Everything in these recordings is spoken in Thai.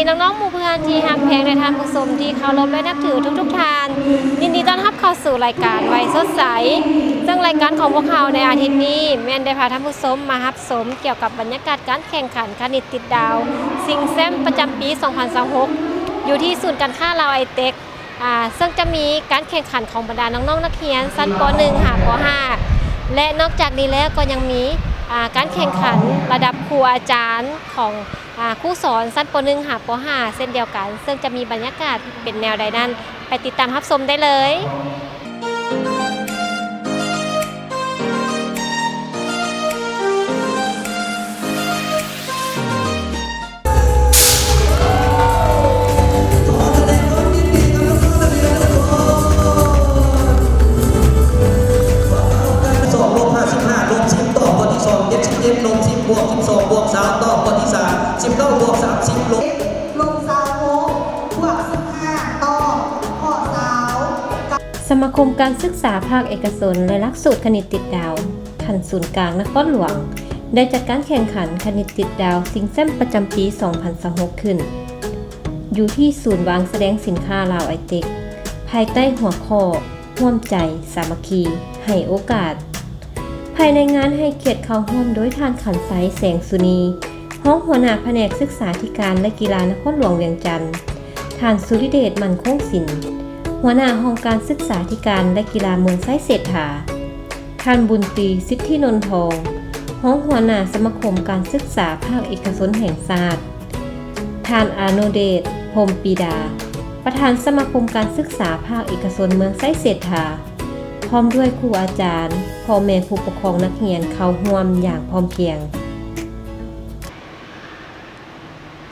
น้องๆหมู่เพื่อนที่ฮักแพงในทานผู้ชมที่เคารพและนับถือทุกๆท่านยินดีต้อนรับเข้าสู่รายการวัยสดใสซึ่งรายการของพวกเราในอาทิตย์นี้แม่นได้พาท่านผู้ชมมารับชมเกี่ยวกับบรรยากาศการแข่งขันคณิตติดดาวซิงแซมประจำปี 2026 อยู่ที่ศูนย์การค้าลาวไอเต็กซึ่งจะมีการแข่งขันของบรรดาน้องๆนักเรียนชั้นป .1 หาป .5 และนอกจากนี้แล้วก็ยังมีการแข่งขันระดับครูอาจารย์ของครูสอนชั้นป .1 หาป .5 เช่นเดียวกันซึ่งจะมีบรรยากาศเป็นแนวใดนั้นไปติดตามรับชมได้เลยลง10บวก12บวก3ต่อข้อที่3 19บวก30ลง26บวก15ต่อข้อ3สมาคมการศึกษาภาคเอกชนและหลักสูตรคณิตติดดาวทันศูนย์กลางนครหลวงได้จัดการแข่งขันคณิตติดดาวซิงแซมประจำปี 2026 ขึ้นอยู่ที่ศูนย์วางแสดงสินค้าลาวไอเต็กภายใต้หัวข้อร่วมใจสามัคคีให้โอกาสภายในงานให้เกียรติเข้าร่วมโดยท่านขันไซแสงสุนีห้องหัวหน้าแผนกศึกษาธิการและกีฬานครหลวงเวียงจันทร์ท่านสุริเดชมั่นคงศิลป์หัวหน้าห้องการศึกษาธิการและกีฬาเมืองไส้เศรษฐาท่านบุญตรีสิทธินนทองห้องหัวหน้าสมาคมการศึกษาภาคเอกชนแห่งชาติท่านอาโนเดชพรหมปีดาประธานสมาคมการศึกษาภาคเอกชนเมืองไส้เศรษฐาพร้อมด้วยครูอาจารย์พ่อแม่ผู้ปกครองนักเรียนเข้าร่วมอย่างพร้อมเพรียง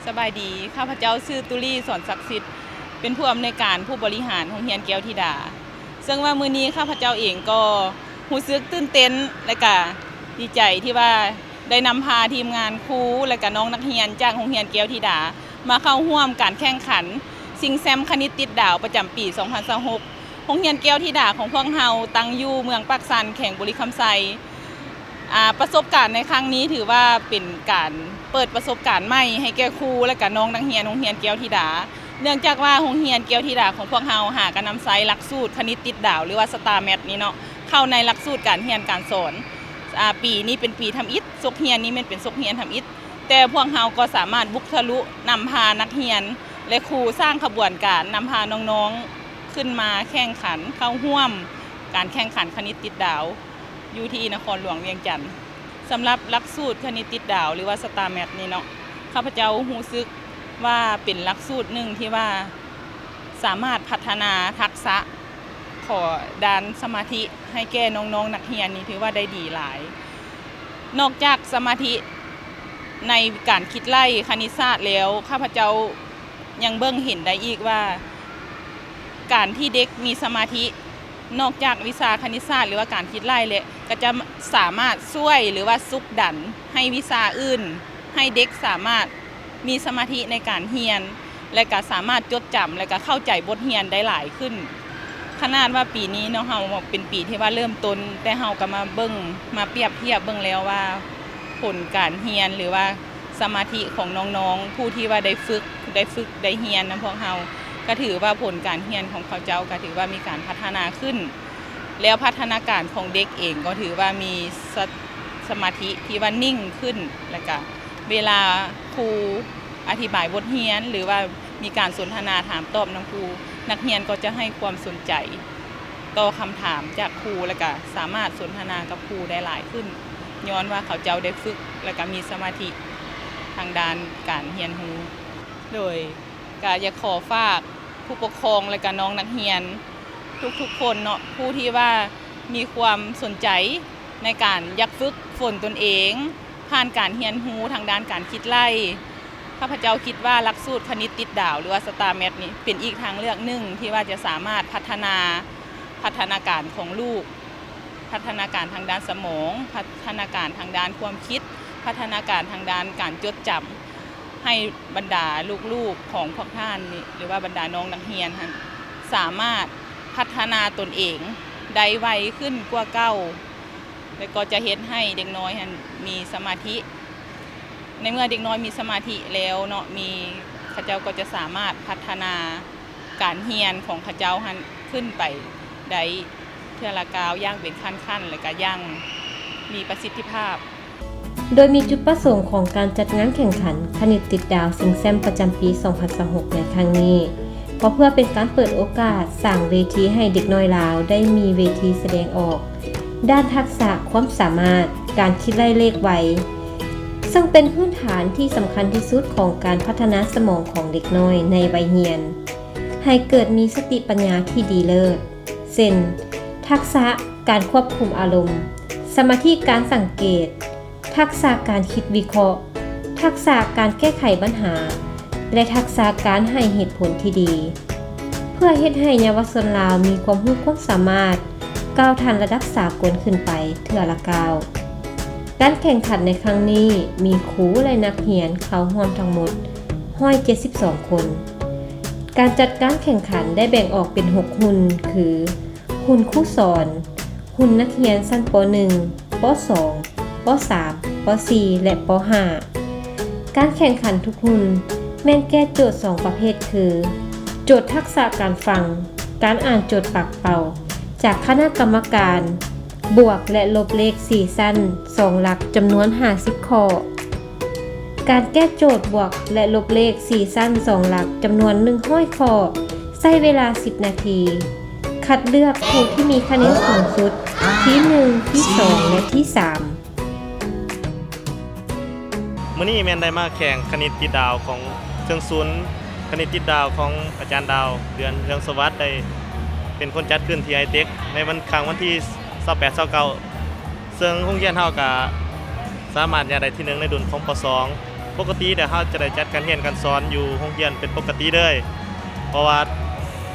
สบายดีข้าพเจ้าชื่อตุลี่สอนศักดิ์สิทธิ์เป็นผู้อำนวยการผู้บริหารโรงเรียนแก้วธิดาซึ่งว่ามื้อนี้ข้าพเจ้าเองก็รู้สึกตื่นเต้นและก็ดีใจที่ว่าได้นำพาทีมงานครูและก็น้องนักเรียนจากโรงเรียนแก้วธิดามาเข้าร่วมการแข่งขันซิงแซมคณิตติดดาวประจำปี 2026โรงเรียนแก้วธิดาของพวกเราตั้งอยู่เมืองปากสันแข่งบุรีคำไซประสบการณ์ในครั้งนี้ถือว่าเป็นการเปิดประสบการณ์ใหม่ให้แก่ครูและก็น้องนักเรียนโรงเรียนแก้วธิดาเนื่องจากว่าโรงเรียนแก้วธิดาของพวกเราหาการนำใช้หลักสูตรคณิตติดดาวหรือว่าสตาร์แมทนี้เนาะเข้าในหลักสูตรการเรียนการสอนปีนี้เป็นปีทำอิฐซกเรียนนี้มันเป็นซกเรียนทำอิฐแต่พวกเราก็สามารถบุกทะลุนำพานักเรียนและครูสร้างขบวนการนำพาน้องๆขึ้นมาแข่งขันเข้าร่วมการแข่งขันคณิตติดดาวอยู่ที่นครหลวงเวียงจันทร์สำหรับหลักสูตรคณิตติดดาวหรือว่าสตาร์แมทนี่เนาะข้าพเจ้ารู้สึกว่าเป็นหลักสูตรหนึ่งที่ว่าสามารถพัฒนาทักษะขอด้านสมาธิให้แก่น้องๆนักเรียนนี่ถือว่าได้ดีหลายนอกจากสมาธิในการคิดไล่คณิตศาสตร์แล้วข้าพเจ้ายังเบิ่งเห็นได้อีกว่าการที่เด็กมีสมาธินอกจากวิชาคณิตศาสตร์หรือว่าการคิดไล่เลยก็จะสามารถช่วยหรือว่าซุกดันให้วิชาอื่นให้เด็กสามารถมีสมาธิในการเรียนและก็สามารถจดจำและก็เข้าใจบทเรียนได้หลายขึ้นขนาดว่าปีนี้เนาะเฮาเป็นปีที่ว่าเริ่มต้นแต่เฮาก็มาเบิ่งมาเปรียบเทียบเบิ่งแล้วว่าผลการเรียนหรือว่าสมาธิของน้องๆผู้ที่ว่าได้ฝึกได้เรียนนะพวกเฮาก็ถือว่าผลการเรียนของเขาเจ้าก็ถือว่ามีการพัฒนาขึ้นแล้วพัฒนาการของเด็กเองก็ถือว่ามีสมาธิที่ว่านิ่งขึ้นแล้วก็เวลาครูอธิบายบทเรียนหรือว่ามีการสนทนาถามตอบนักครูนักเรียนก็จะให้ความสนใจต่อคำถามจากครูแล้วก็สามารถสนทนากับครูได้หลายขึ้นย้อนว่าเขาเจ้าได้ฝึกแล้วก็มีสมาธิทางด้านการเรียนรู้โดยก็อยากขอฝากผู้ปกครองและก็น้องนักเรียนทุกๆคนเนาะผู้ที่ว่ามีความสนใจในการอยากฝึกฝนตนเองผ่านการเรียนรู้ทางด้านการคิดไล่ข้าพเจ้าคิดว่าหลักสูตรคณิตติดดาวหรือว่าสตาร์แมทนี้เป็นอีกทางเลือกหนึ่งที่ว่าจะสามารถพัฒนาการของลูกพัฒนาการทางด้านสมองพัฒนาการทางด้านความคิดพัฒนาการทางด้านการจดจำให้บรรดาลูกๆของพวกท่านนี่หรือว่าบรรดาน้องนักเรียนสามารถพัฒนาตนเองได้ไวขึ้นกว่าเก่าแล้วก็จะเฮ็ดให้เด็กน้อยมีสมาธิในเมื่อเด็กน้อยมีสมาธิแล้วเนาะมี เขาเจ้าก็จะสามารถพัฒนาการเรียนของเขาเจ้าหันขึ้นไปได้เทื่อละก้าวอย่างเป็นขั้นๆและก็อย่างมีประสิทธิภาพ โดยมีจุดประสงค์ของการจัดงานแข่งขันคณิตติดดาวซิงแซมประจำปี 2026 ในครั้งนี้ก็เพื่อเป็นการเปิดโอกาสสร้างเวทีให้เด็กน้อยลาวได้มีเวทีแสดงออกด้านทักษะความสามารถการคิดไล่เลขไวซึ่งเป็นพื้นฐานที่สำคัญที่สุดของการพัฒนาสมองของเด็กน้อยในวัยเรียนให้เกิดมีสติปัญญาที่ดีเลิศเช่นทักษะการควบคุมอารมณ์สมาธิการสังเกตทักษะการคิดวิเคราะห์ทักษะการแก้ไขปัญหาและทักษะการให้เหตุผลที่ดีเพื่อเฮ็ดให้เยาวชนลาวมีความรู้ความสามารถก้าวทันระดับสากลขึ้นไปเทื่อละก้าวการแข่งขันในครั้งนี้มีครูและนักเรียนเข้าร่วมทั้งหมด172 คนการจัดการแข่งขันได้แบ่งออกเป็น6หุ่นคือหุ่นครูสอนหุ่นนักเรียนชั้นป .1 ป .2 ป .3 ป .4 และป .5 การแข่งขันทุกหุ่นแม่นแก้โจทย์2ประเภทคือโจทย์ทักษะการฟังการอ่านโจทย์ปากเป่าจากคณะกรรมการบวกและลบเลข4สั้น2หลักจำนวน50ข้อการแก้โจทย์บวกและลบเลข4สั้น2หลักจำนวน100ข้อใช้เวลา10นาทีคัดเลือกผู้ที่มีคะแนนสูงสุดที่1ที่2และที่3มื้อนี้แม่นได้มาแข่งคณิตติดดาวของเครื่องศูนย์คณิตติดดาวของอาจารย์ดาวเดือนเรืองสวัสดิ์ได้เป็นคนจัดขึ้นที่ไอเทคในวันที่28 29ซึ่งโรงเรียนเฮาก็สามารถได้ที่1ในดุลของป .2 ปกติเดี๋ยวเฮาจะได้จัดการเรียนการสอนอยู่โรงเรียนเป็นปกติเลยเพราะว่า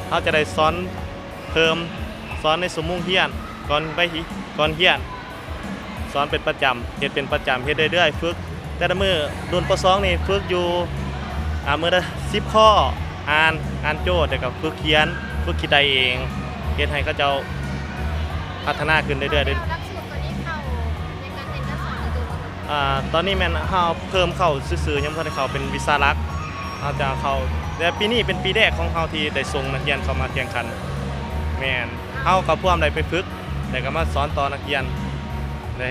เฮาจะได้สอนเพิ่มสอนในสมุงเรียนก่อนเรียนสอนเป็นประจำเฮ็ดเป็นประจำเฮ็ดเรื่อยๆฝึกแต่ละมื้อดุลป .2 นี่ฝึกอยู่มื้อละ10ข้ออ่านโจทย์แล้วก็ฝึกเขียนฝึกคิดได้เองเฮ็ดให้เขาเจ้าพัฒนาขึ้นเรื่อยๆหลักสูตรตัวนี้เข้าในการเรียนการสอนในตัว ตอนนี้แม่นเฮาเพิ่มเข้าซื่อๆยังบ่ได้เข้าเป็นวิชาหลักเฮาจะเข้าแต่ปีนี้เป็นปีแรกของเฮาที่ได้ส่งนักเรียนเข้ามาแข่งขันแม่นเฮาก็พร้อมได้ไปฝึกแล้วก็มาสอนต่อนักเรียนได้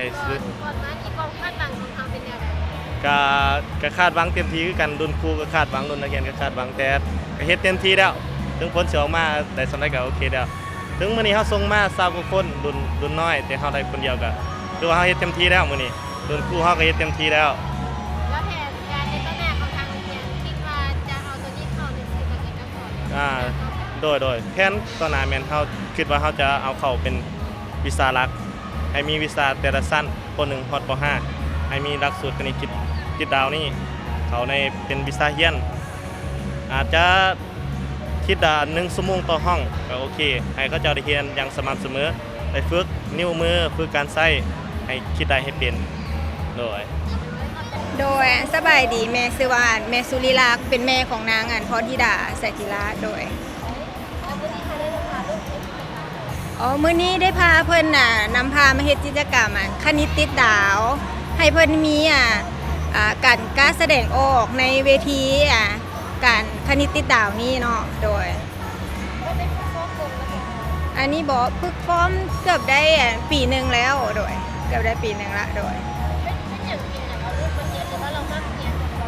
ก่อนนั้นอีกความคาดหวังของเขาเป็นยังไง ก็คาดหวังเต็มที่คือกันรุ่นครูก็คาดหวังรุ่นนักเรียนก็คาดหวังแต่ก็เฮ็ดเต็มที่แล้วถึงผลสิออกมาได้สำาใดก็โอเคแล้วถึงมื้อนี้เฮาส่งมา20กว่าคนรุ่นน้อยแต่เฮาได้คนเดียวก็คือว่าเฮาเฮ็ดเต็มที่แล้วมื้อนี้รุ่นครูเฮาก็เฮ็ดเต็มที่แล้ว แล้วแผนการในต้นแรกของทางโรงเรียนคิดว่าจะเอาตัวนี้เข้าในสื่อการเรียนการสอน โดยแผนต่อหน้าแม่นเฮาคิดว่าเฮาจะเอาเข้าเป็นวิชาหลักให้มีวิชาแต่ละชั้นป .1 ฮอดป .5 ให้มีหลักสูตรคณิตติดดาวนี่เขาในเป็นวิชาเรียนอาจจะคิด1ชั่วโมงต่อห้องก็โอเคให้เขาเจ้าได้เรียนอย่างสม่ำเสมอได้ฝึกนิ้วมือฝึกการใช้ให้คิดได้ให้เป็นโดยสบายดีแม่ชื่อว่าแม่สุริลักษณ์เป็นแม่ของนางพรธิดาไสธิราโดยมื้อนี้ได้พาเพิ่นนำพามาเฮ็ดกิจกรรมคณิตติดดาวให้เพิ่นมีการแสดงออกในเวทีการคณิตติดดาวนี้เนาะโดยอันนี้บ่ฝึกซ้อมเกือบได้ปีนึงแล้วโดยเกือบได้ปีนึงละโดย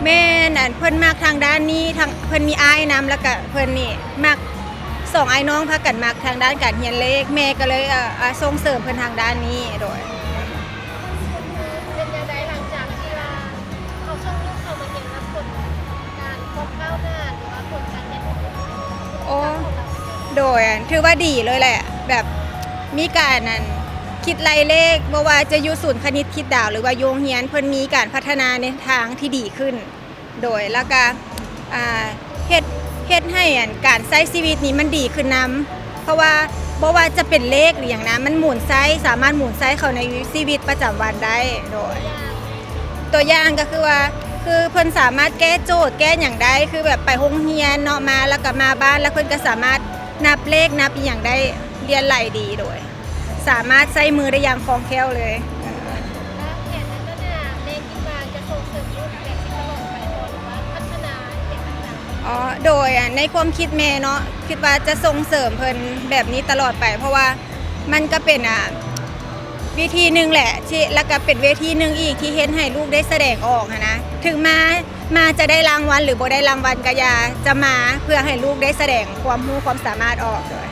แม่นั่นเพิ่นมักทางด้านนี้ทางเพิ่นมีอ้ายนำแล้วก็เพิ่นนี่มัก2อ้ายน้องพากันมักทางด้านการเรียนเลขแม่ก็เลยส่งเสริมเพิ่นทางด้านนี้โดยเป็นยังไงหลังจากที่ว่าเขาส่งลูกเขามาเรียนรับผลการพบก้าวหน้าหรือว่าผลการเรียนโดยถือว่าดีเลยแหละแบบมีการคิดไล่เลขบ่ว่าจะอยู่ศูนย์คณิตคิดดาวหรือว่าโรงเรียนเพิ่นมีการพัฒนาในทางที่ดีขึ้นโดยแล้วก็เฮ็ดให้การใช้ชีวิตนี้มันดีขึ้นนำเพราะว่าบ่ว่าจะเป็นเลขหรืออย่างนั้นมันหมุนไซส์สามารถหมุนไซส์เข้าในชีวิตประจำวันได้โดยตัวอย่างก็คือว่าคือเพิ่นสามารถแก้โจทย์แก้หยังได้คือแบบไปโรงเรียนเนาะมาแล้วก็มาบ้านแล้วเพิ่นก็สามารถนับเลขนับอีหยังได้เรียนไหลดีโดยสามารถใช้มือได้อย่างคล่องแคล่วเลยแล้วแผนนั้นน่ะแม่คิดว่าจะส่งเสริมลูกแบบที่ตลอดไปหรือว่าพัฒนาเด็กต่างๆ โดยในความคิดแม่เนาะคิดว่าจะส่งเสริมเพิ่นแบบนี้ตลอดไป เพราะว่ามันก็เป็นวิธีหนึ่งแหละที่แล้วก็เป็นเวทีหนึ่งอีกที่เฮ็ดให้ลูกได้แสดงออกนะถึงมาจะได้รางวัลหรือบ่ได้รางวัลก็อย่าจะมาเพื่อให้ลูกได้แสดงความรู้ความสามารถออกด้วย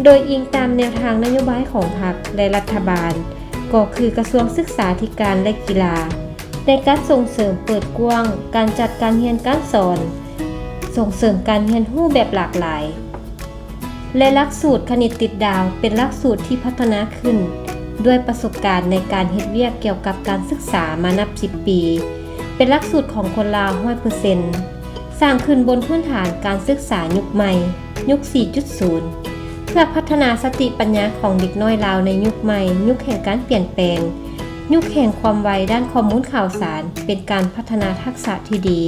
โดยอิงตามแนวทางนโยบายของพรรคและรัฐบาล ก็คือกระทรวงศึกษาธิการและกีฬาในการส่งเสริมเปิดกว้างการจัดการเรียนการสอนส่งเสริมการเรียนรู้แบบหลากหลายและหลักสูตรคณิตติดดาวเป็นหลักสูตรที่พัฒนาขึ้นด้วยประสบการณ์ในการเฮ็ดเวียกเกี่ยวกับการศึกษามานับ10 ปีเป็นหลักสูตรของคนลาว 100% สร้างขึ้นบนพื้นฐานการศึกษายุคใหม่ยุค 4.0 เพื่อพัฒนาสติปัญญาของเด็กน้อยลาวในยุคใหม่ยุคแห่งการเปลี่ยนแปลงยุคแห่งความไวด้านข้อมูลข่าวสารเป็นการพัฒนาทักษะที่ดี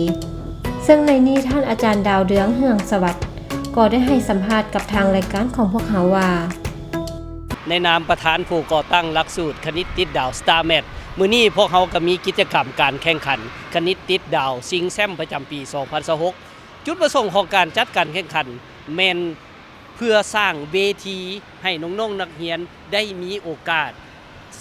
ซึ่งในนี้ท่านอาจารย์ดาวเรืองเฮืองสวัสดิ์ก็ได้ให้สัมภาษณ์กับทางรายการของพวกเขาว่าในนามประธานผู้ก่อตั้งหลักสูตรคณิตติดดาว StarMath มื้อนี้พวกเขาก็มีกิจกรรมการแข่งขันคณิตติดดาวซิงแซมประจำปี 2026 จุดประสงค์ของการจัดการแข่งขันแม่นเพื่อสร้างเวทีให้น้องๆนักเรียนได้มีโอกาส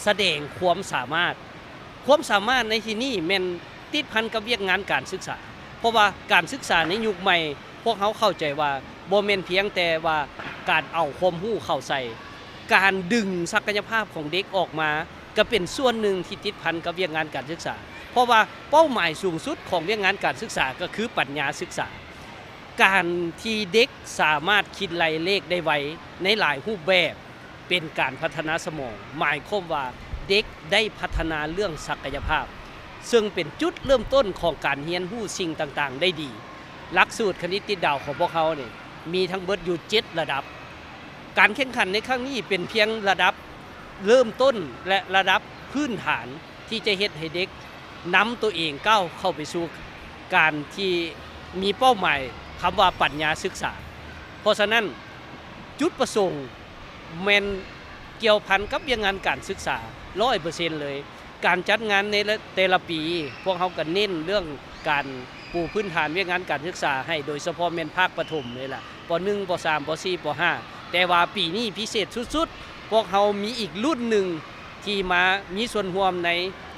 แสดงความสามารถในที่นี้แม่นติดพันกับเวียกงานการศึกษาเพราะว่าการศึกษาในยุคใหม่พวกเขาเข้าใจว่าบ่แม่นเพียงแต่ว่าการเอาความรู้เข้าใส่การดึงศักยภาพของเด็กออกมาก็เป็นส่วนหนึ่งที่ติดพันกับเวียกงานการศึกษาเพราะว่าเป้าหมายสูงสุดของเวียกงานการศึกษาก็คือปัญญาศึกษาการที่เด็กสามารถคิดไล่เลขได้ไวในหลายรูปแบบเป็นการพัฒนาสมองหมายความว่าเด็กได้พัฒนาเรื่องศักยภาพซึ่งเป็นจุดเริ่มต้นของการเรียนรู้สิ่งต่างๆได้ดีหลักสูตรคณิตติดดาวของพวกเขาเนี่ยมีทั้งเบิดอยู่7ระดับการแข่งขันในครั้งนี้เป็นเพียงระดับเริ่มต้นและระดับพื้นฐานที่จะเฮ็ดให้เด็กนำตัวเองก้าวเข้าไปสู่การที่มีเป้าหมายคำว่าปัญญาศึกษาเพราะฉะนั้นจุดประสงค์แม่นเกี่ยวพันกับเรื่องงานการศึกษา 100% เลยการจัดงานในแต่ละปีพวกเขาก็เน้นเรื่องการปูพื้นฐานเรื่องงานการศึกษาให้โดยเฉพาะแม่นภาคประถมนี่แหละป .1 ป .3 ป .4 ป .5 แต่ว่าปีนี้พิเศษสุดๆพวกเขามีอีกรุ่นหนึ่งที่มามีส่วนร่วมใน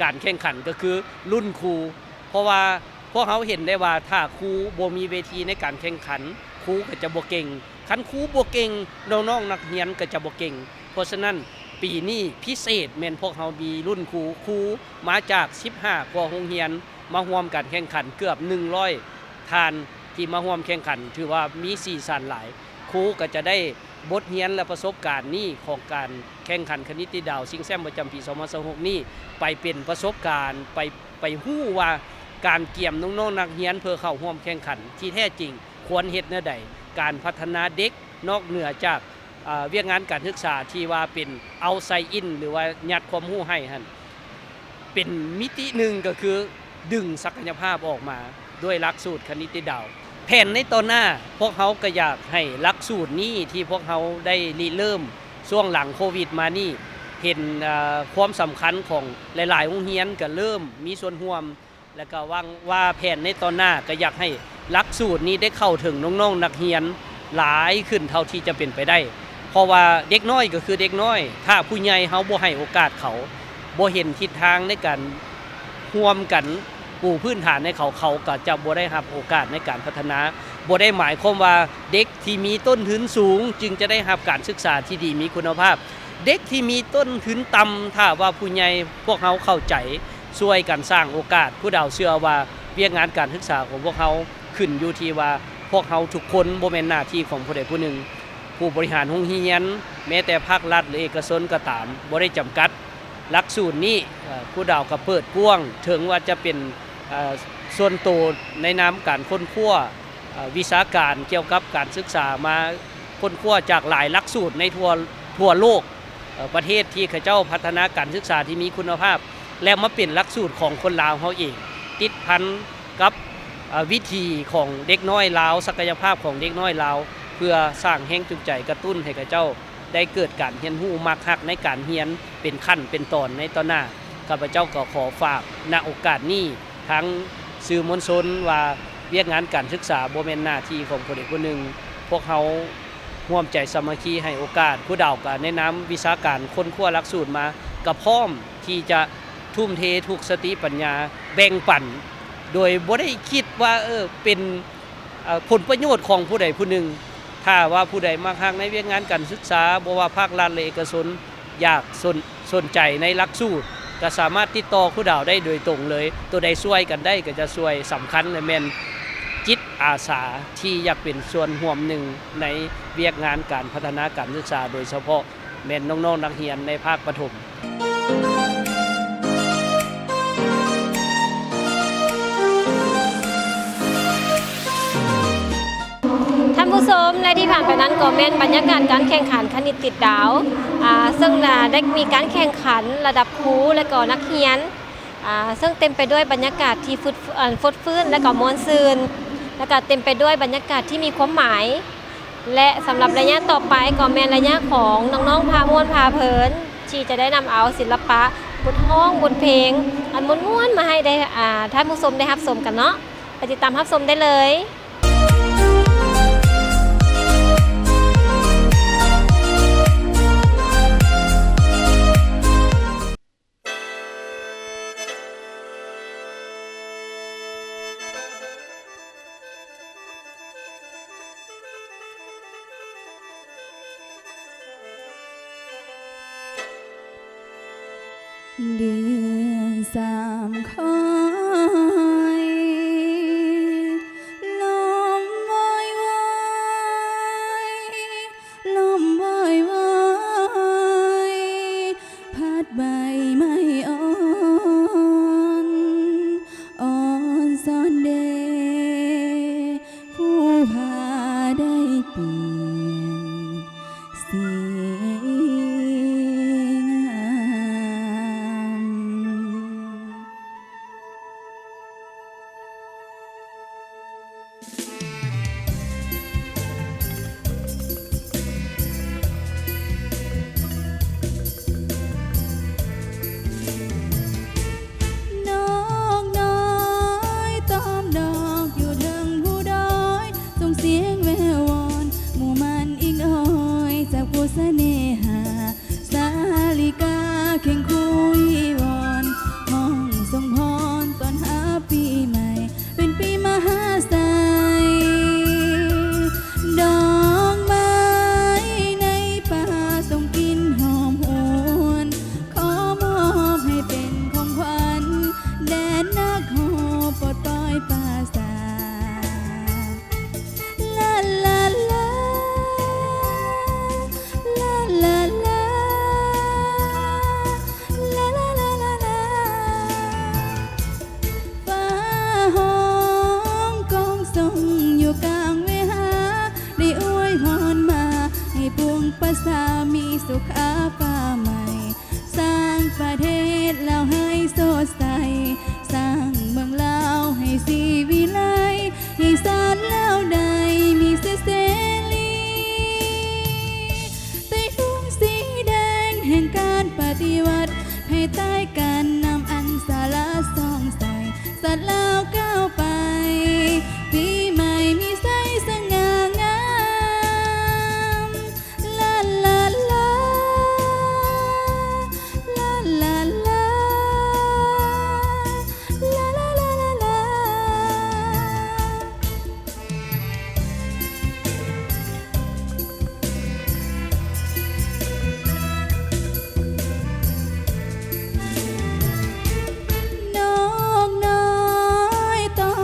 การแข่งขันก็คือรุ่นครูเพราะว่าพวกเขาเห็นได้ว่าถ้าครูบ่มีเวทีในการแข่งขันครูก็จะบ่เก่งคันครูบ่เก่งน้องๆนักเรียนก็จะบ่เก่งเพราะฉะนั้นปีนี้พิเศษแม่นพวกเขามีรุ่นครูมาจาก15กว่าโรงเรียนมาร่วมการแข่งขันเกือบ100ท่านที่มาร่วมแข่งขันถือว่ามีสีสันหลายครูก็จะได้บทเรียนและประสบการณ์นี้ของการแข่งขันคณิตติดดาวซิงแซมประจำปี 2026 นี้ไปเป็นประสบการณ์ไปฮู้ว่าการเกี่ยมน้องๆนักเรียนเพื่อเข้าร่วมแข่งขันที่แท้จริงควรเฮ็ดแนวใดการพัฒนาเด็กนอกเหนือจากเวียกงานการศึกษาที่ว่าเป็นเอาไซอินหรือว่ายัดความรู้ให้หั่นเป็นมิติหนึ่งก็คือดึงศักยภาพออกมาด้วยหลักสูตรคณิตติดดาวแผนในตอนหน้าพวกเขาก็อยากให้หลักสูตรนี้ที่พวกเขาได้ริเริ่มช่วงหลังโควิดมานี่เห็นความสำคัญของหลายๆโรงเรียนก็เริ่มมีส่วนร่วมแล้วก็ว่าแผนในตอนหน้าก็อยากให้หลักสูตรนี้ได้เข้าถึงน้องๆนักเรียนหลายขึ้นเท่าที่จะเป็นไปได้เพราะว่าเด็กน้อยก็คือเด็กน้อยถ้าผู้ใหญ่เฮาบ่ให้โอกาสเขาบ่เห็นทิศทางในการร่วมกันปูพื้นฐานในเขาก็จะบ่ได้รับโอกาสในการพัฒนาบ่ได้หมายความว่าเด็กที่มีต้นทุนสูงจึงจะได้รับการศึกษาที่ดีมีคุณภาพเด็กที่มีต้นทุนต่ำถ้าว่าผู้ใหญ่พวกเขาเข้าใจช่วยกันสร้างโอกาสผู้ดาวเชื่อว่าเวียกงานการศึกษาของพวกเขาขึ้นอยู่ที่ว่าพวกเขาทุกคนบ่แม่นหน้าที่ของผู้ใดผู้หนึ่งผู้บริหารโรงเรียนแม้แต่ภาครัฐหรือเอกชนก็ตามบ่ได้จำกัดหลักสูตรนี้ผู้ดาวก็เปิดกว้างถึงว่าจะเป็นส่วนตัวในนามการค้นคว้าวิชาการเกี่ยวกับการศึกษามาค้นคว้าจากหลายหลักสูตรในทั่วโลกประเทศที่เขาเจ้าพัฒนาการศึกษาที่มีคุณภาพแล้วมาเป็นหลักสูตรของคนลาวเขาเองติดพันกับวิธีของเด็กน้อยลาวศักยภาพของเด็กน้อยลาวเพื่อสร้างแรงจูงใจกระตุ้นให้เขาเจ้าได้เกิดการเรียนรู้มักฮักในการเรียนเป็นขั้นเป็นตอนในตอนหน้าข้าพเจ้าก็ขอฝากณโอกาสนี้ทั้งสื่อมวลชนว่า เวียกงานการศึกษาบ่แม่นหน้าที่ของผู้ใดผู้หนึ่งพวกเขาร่วมใจสามัคคีให้โอกาสผู้ดาวก็แนะนำวิชาการค้นคว้าหลักสูตรมาก็พร้อมที่จะทุ่มเททุกสติปัญญาแบ่งปันโดยบ่ได้คิดว่าเป็นผลประโยชน์ของผู้ใดผู้หนึ่งถ้าว่าผู้ใดมาฮักในเวียกงานการศึกษาบ่ว่าภาครัฐและเอกชนอยากสนใจในหลักสูตรก็สามารถติดต่อผู้ดาวได้โดยตรงเลยตัวใดช่วยกันได้ก็จะช่วยสำคัญเลยแม่นจิตอาสาที่อยากเป็นส่วนร่วมหนึ่งในเวียกงานการพัฒนาการศึกษาโดยเฉพาะแม่นน้องๆนักเรียนในภาคประถม ท่านผู้ชมและที่ผ่านไปนั้นก็เป็นบรรยากาศการแข่งขันคณิตติดดาวซึ่งได้มีการแข่งขันระดับครูและก็นักเรียนซึ่งเต็มไปด้วยบรรยากาศที่ฟดฟื้นและก็ม่วนซื่นและก็เต็มไปด้วยบรรยากาศที่มีความหมาย และสำหรับระยะต่อไปก็เป็นระยะของน้องๆพาม่วนพาเพลินที่จะได้นำเอาศิลปะบทฮ้องบทเพลงอันม่วนๆมาให้ได้ท่านผู้ชมได้รับชมกันเนาะไปติดตามรับชมได้เลย เดือนสามคอยลมวอยวายลมวอยวายพัดใบไม้อ่อนอ่อนซ่อนเดผู้พาได้เปลี่ยนสีเสน่หาสาลิกาเข่งคุยวอนห้องส่งพรตอนหาปีใหม่เป็นปีมหาไสดอกไม้ในป่าส่งกลิ่นหอมหวนขอมอบให้เป็นของขวัญแด่นักโหปลดปล่อยป่าสาลาลาลาภาษามีสุขอาฟ้าใหม่สร้างประเทศแล้วให้สดใสสร้างเมืองลาวให้สีวิไลให้สอนแล้วได้มีเสรีใต้ทุ่งสีแดงแห่งการปฏิวัติภายใต้การนำอันสาระส่องใสสัตว์ลาวก้าวไปปีใหม่มีใสสง่างามตอ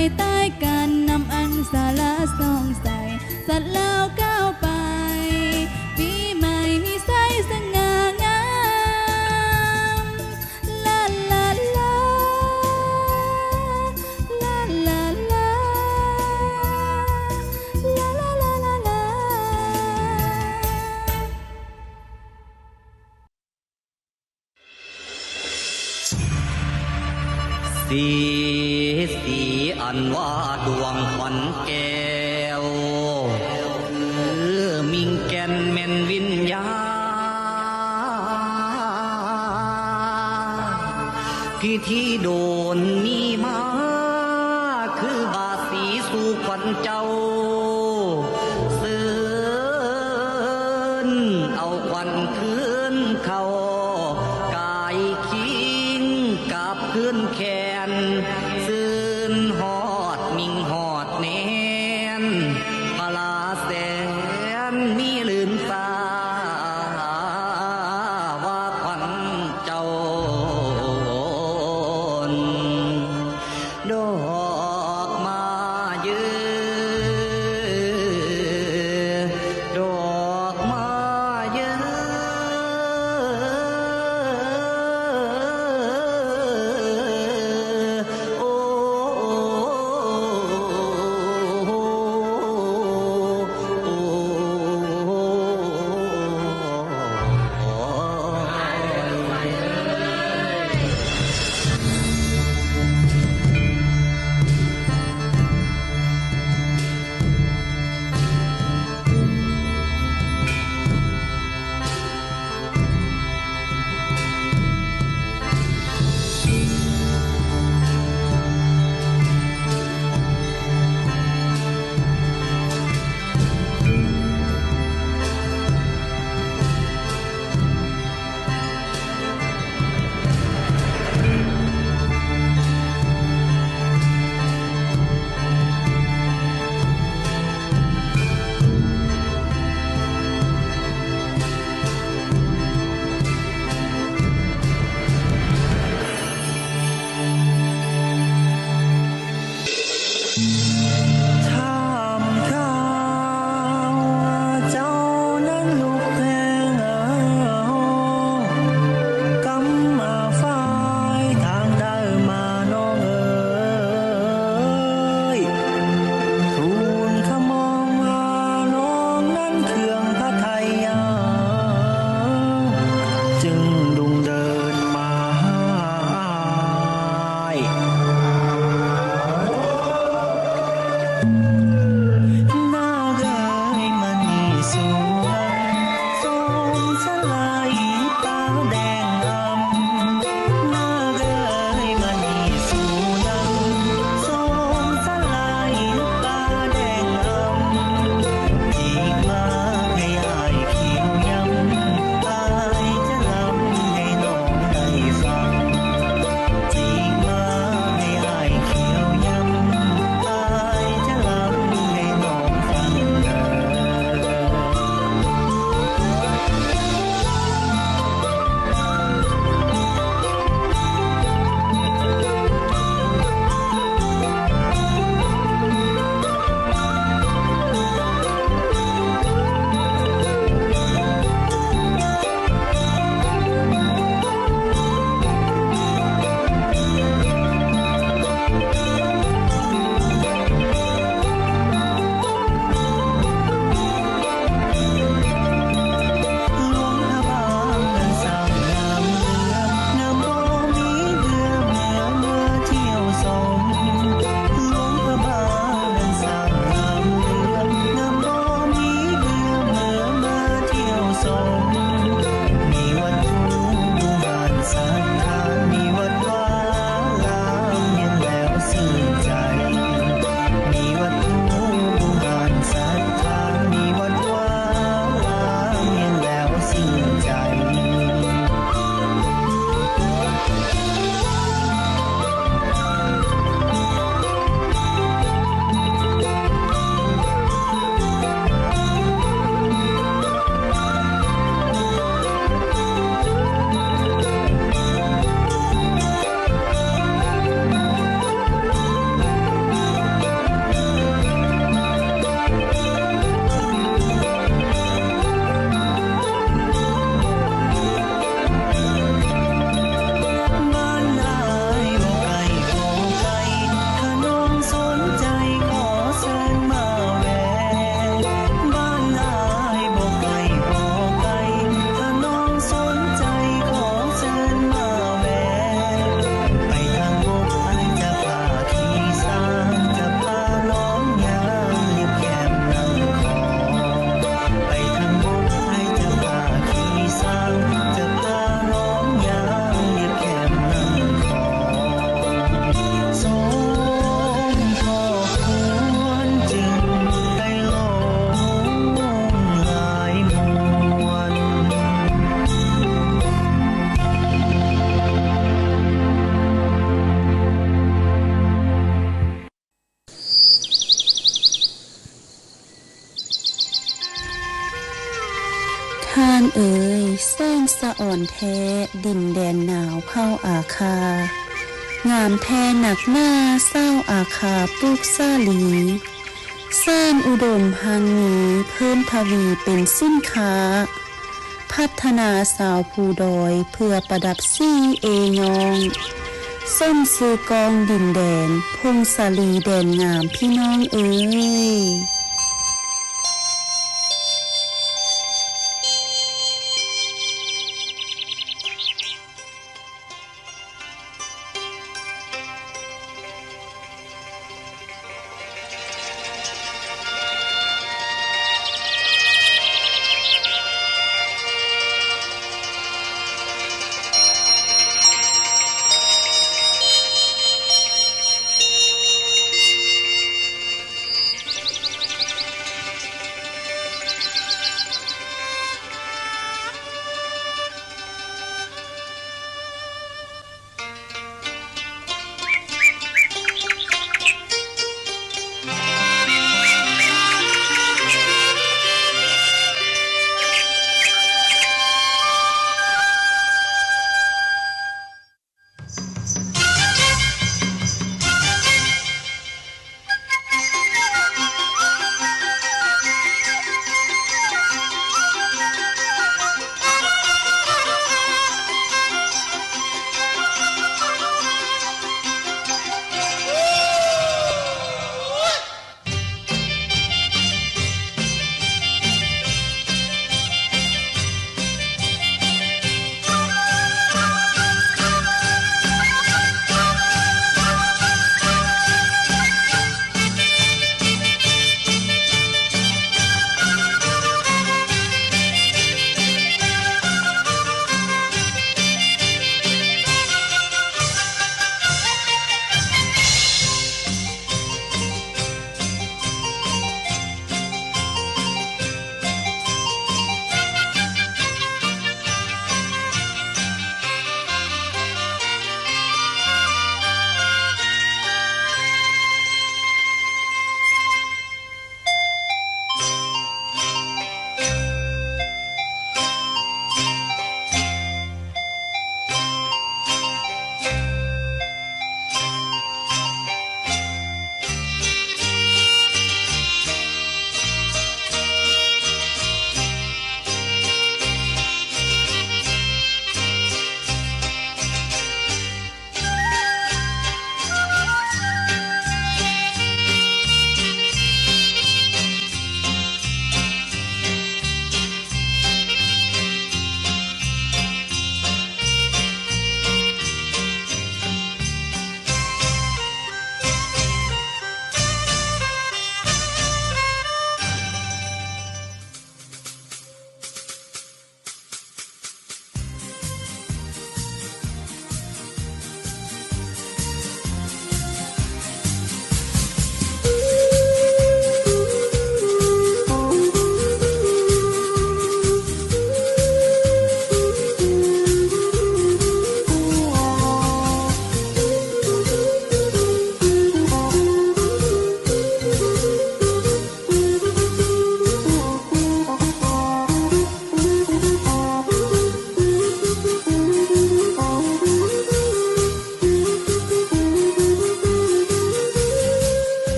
ได้ใต้กันนำอันสาระสองใสสัตว์ลาวก้าวไปปีใหม่มีไซสง่างามลาลาลาลาลาลาลาลาลาลาลา สีอันว่าดวงขวัญแก้วมิงแก่นแม่นวิญญาพิธีโดนมีมาคือบาสีสู่ขวัญเจ้าเสือนเอาขวัญคืนเขากายคิงกับคืนแขนซื่นหอดมิงหอดเนนพลาแสนมีลืนตาว่าขวัญเจ้าดอกมาเยือดอกมาเยือโอ้ านเอ๋ยแสงสะอ่อนแท้ดินแดนหนาวเผาอาคางามแท้หนักหน้าเศร้าอาคาปลูกซาลีแสนอุดมหังนี้เพิ่มทวีเป็นสินค้าพัฒนาสาวภูดอยเพื่อประดับซี่เอยองส้มซื้อกองดินแดนพงสาลีแดนงามพี่น้องเอ๋ย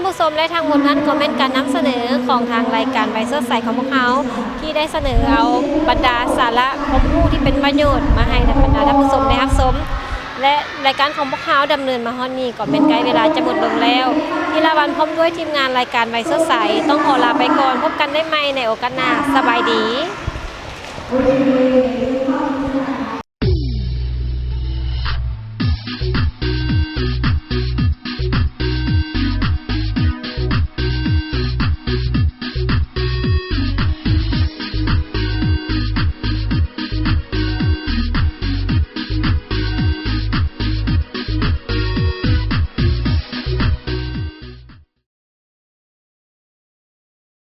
านผู้ชมและทางหมดนั้นก็เป็นการนำเสนอของทางรายการใบเสื้อใสของพวกเขาที่ได้เสนอเอาบรรดาสาระความรู้ที่เป็นประโยชน์มาให้บรรดาท่านผู้ชมได้รับชมและรายการของพวกเขาดำเนินมาฮอดนี้ก็เป็นใกล้เวลาจะหมดลงแล้วที่ละวันพร้อมด้วยทีมงานรายการใบเสื้อใสต้องขอลาไปก่อนพบกันได้ใหม่ในโอกาสหน้าสบายดี